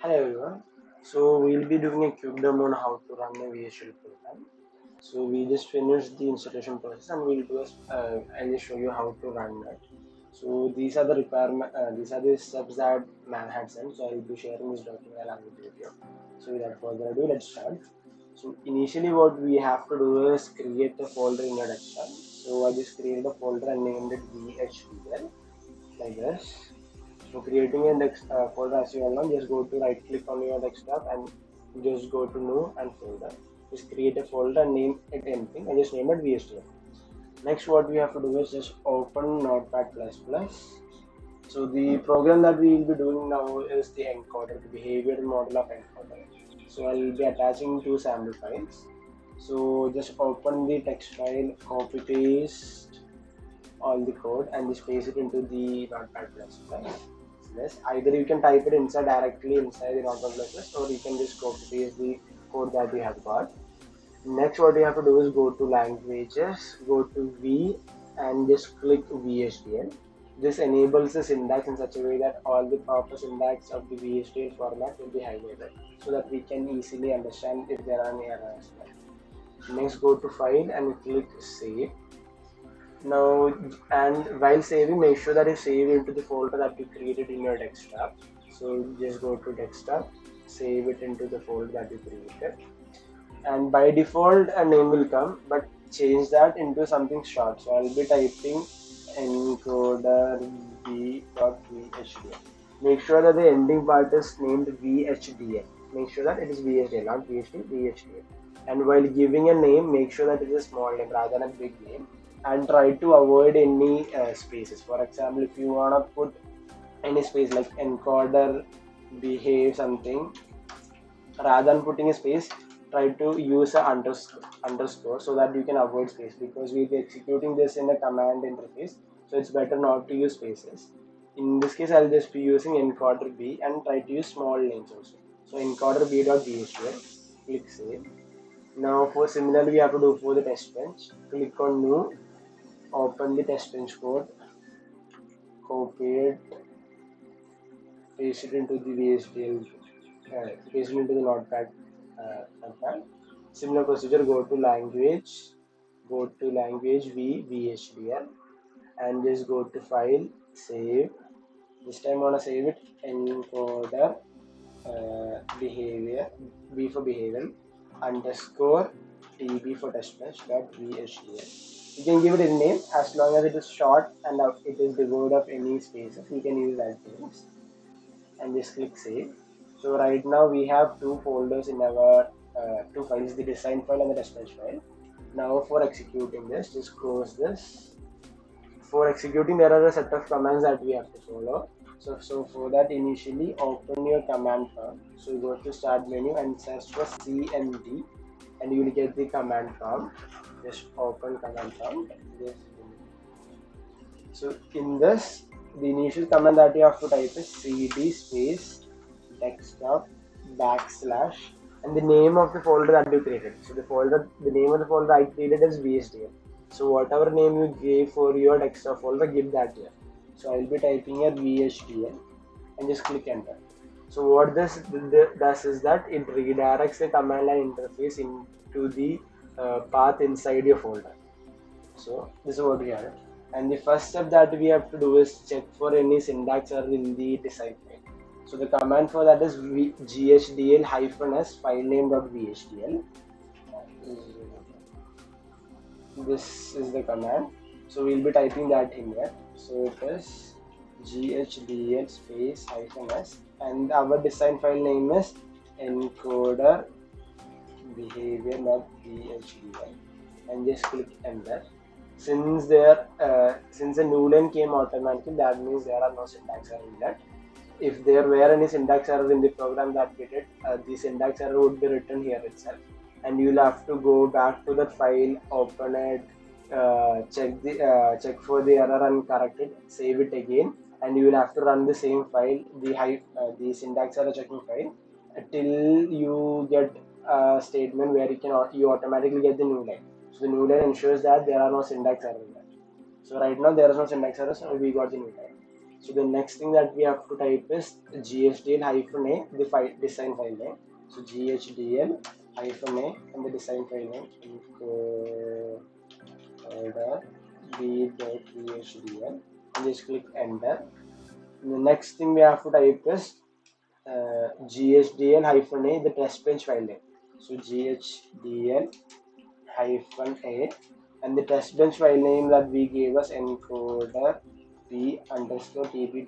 Hello everyone. So we'll be doing a quick demo on how to run a VHDL program. So we just finished the installation process and we'll do I'll just show you how to run that. So these are the requirement. These are the steps that man had sent. So I'll be sharing this document along with you here. So without further ado, let's start. So initially, what we have to do is create a folder in your desktop. So I just created a folder and named it VHDL like this. So creating a folder, as you all know, just go to right click on your desktop and just go to new and folder. Just create a folder and name it anything and just name it VHDL. Next, what we have to do is just open Notepad++. So the program that we will be doing now is the encoder, the behavioral model of encoder. So I will be attaching two sample files. So just open the text file, copy paste all the code and just paste it into the Notepad++. Yes, either you can type it inside directly inside the Notepad++, or you can just copy paste the code that you have got. Next, what you have to do is go to languages, go to V, and just click VHDL. This enables the syntax in such a way that all the proper syntax of the VHDL format will be highlighted, so that we can easily understand if there are any errors. Next, go to File and click Save. Now, and while saving, make sure that you save into the folder that you created in your desktop. So just go to desktop, save it into the folder that you created, and by default a name will come, but change that into something short. So I'll be typing encoder v.vhdl. Make sure that the ending part is named vhdl. Make sure that it is vhdl, not vhd, vhdl. And while giving a name, make sure that it is a small name rather than a big name, and try to avoid any spaces. For example, if you want to put any space like encoder behave something, rather than putting a space, try to use a underscore so that you can avoid space, because we'll be executing this in a command interface, so it's better not to use spaces. In this case, I'll just be using encoder b and try to use small names also. So encoder b.vhdl, click save. Now for similarly we have to do for the test bench. Click on new, open the test bench code, copy it, paste it into the VHDL, paste it into the notepad. Similar procedure, go to language v VHDL, and just go to file, save. This time I wanna save it encoder behavior, B for behavior, underscore tb for testbench.vhdl. You can give it a name as long as it is short and it is devoid of any spaces. You can use that names and just click save. So right now we have two folders in our two files, the design file and the testbench file. Now for executing this, just close this. For executing, there are a set of commands that we have to follow. So for that, initially open your command prompt. So go to start menu and search for cmd, and you will get the command prompt. Just open command prompt. So in this, the initial command that you have to type is cd space desktop backslash and the name of the folder that you created. So the name of the folder I created is VHDL. So whatever name you gave for your desktop folder, give that here. So I'll be typing here VHDL and just click enter. So what this does is that it redirects the command line interface into the path inside your folder. So this is what we have. And the first step that we have to do is check for any syntax error in the design file. So the command for that is ghdl-s filename.vhdl. This is the command. So we'll be typing that in here. So it is ghdl space -s and our design file name is encoder behavior.vhdl, and just click enter. Since a new line came automatically, that means there are no syntax error in that. If there were any syntax error in the program that we did, the syntax error would be written here itself, and you'll have to go back to that file, open it, check for the error and correct it, save it again, and you will have to run the same file, the syntax error checking file, till you get a statement where you automatically get the new line. So the new line ensures that there are no syntax errors in that. So right now there is no syntax errors, so we got the new line. So the next thing that we have to type is GHDL-A, the design file name. So GHDL-A and the design file name encoder b.vhdl, and just click enter. And the next thing we have to type is GHDL-A, the test bench file name. So GHDL-A and the test bench file name that we gave us encoder p_tb.vhdl.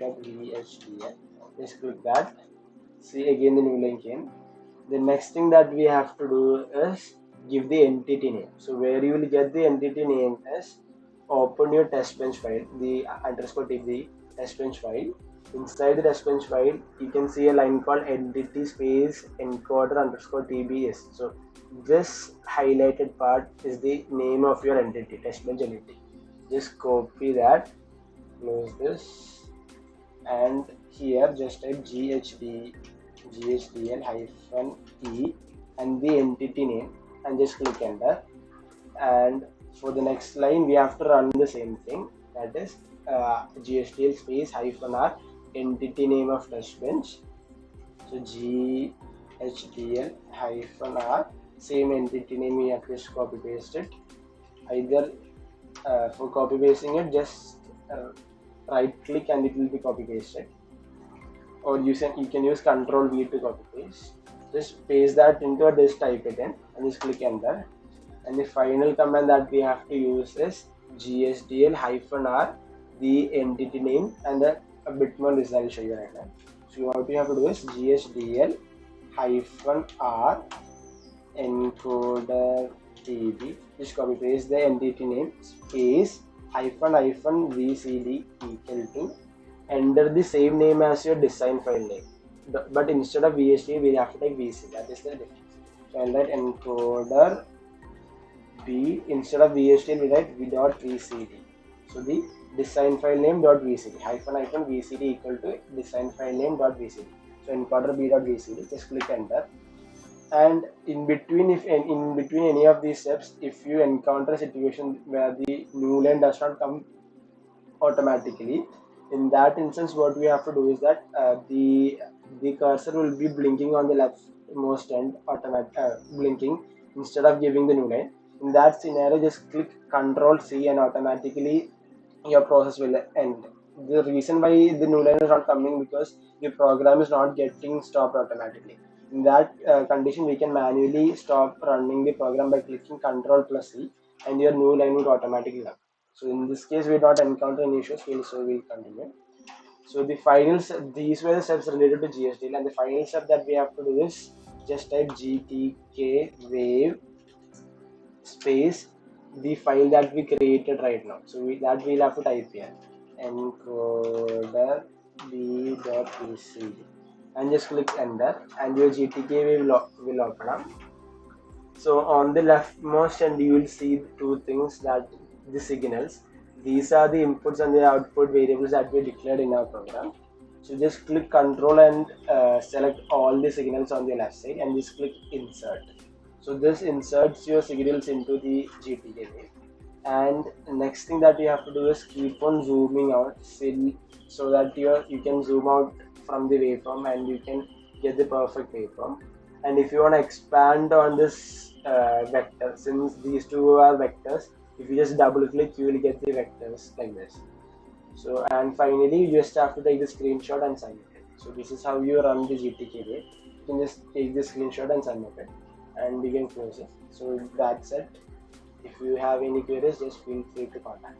Just click that. See, again the new line came. The next thing that we have to do is give the entity name. So where you will get the entity name is open your test bench file, the _tb test bench file. Inside the test bench file, you can see a line called entity space encoder_tbs. So this highlighted part is the name of your entity, test bench entity. Just copy that, close this, and here just type GHDL-E and the entity name, and just click enter. And for the next line, we have to run the same thing, that is GHDL space -r entity name of test bench. So GHDL-r, same entity name, we have to just copy paste it. Either for copy pasting it, just right click and it will be copy pasted, or you can use Ctrl V to copy paste. Just paste that into a disk, type it in, and just click enter. And the final command that we have to use is GHDL-r, the entity name, and a bit more list I will show you right now. So what we have to do is GHDL-r encoder tb, just copy paste the entity name space --vcd equal to, enter the same name as your design file name, but instead of VHDL we have to type VC. That is the difference. So I'll write encoder b, instead of VHDL we write v.vcd. So the design file name .vcd --vcd equal to design file name .vcd. So encoder b.vcd, just click enter. And in between any of these steps, if you encounter a situation where the new line does not come automatically, in that instance what we have to do is that the cursor will be blinking on the leftmost end, blinking instead of giving the new line. In that scenario, just click Ctrl C and automatically your process will end. The reason why the new line is not coming because the program is not getting stopped automatically. In that condition, we can manually stop running the program by clicking Ctrl+C, and your new line would automatically run. So in this case, we don't encounter any issues, so we'll continue. So the final, these were the steps related to GHDL, and the final step that we have to do is just type gtk wave space the file that we created right now. So that we'll have to type here, encoder b.vcd, and just click enter, and your GTK will open up. So on the leftmost end you will see two things, that the signals. These are the inputs and the output variables that we declared in our program. So just click Ctrl and select all the signals on the left side, and just click insert. So this inserts your signals into the GTK wave. And next thing that you have to do is keep on zooming out so that you can zoom out from the waveform and you can get the perfect waveform. And if you want to expand on this vector, since these two are vectors, if you just double click, you will get the vectors like this. So, and finally you just have to take the screenshot and submit it. So this is how you run the GTK wave. You can just take the screenshot and submit it, and you can close it. So that's it. If you have any queries, just feel free to contact.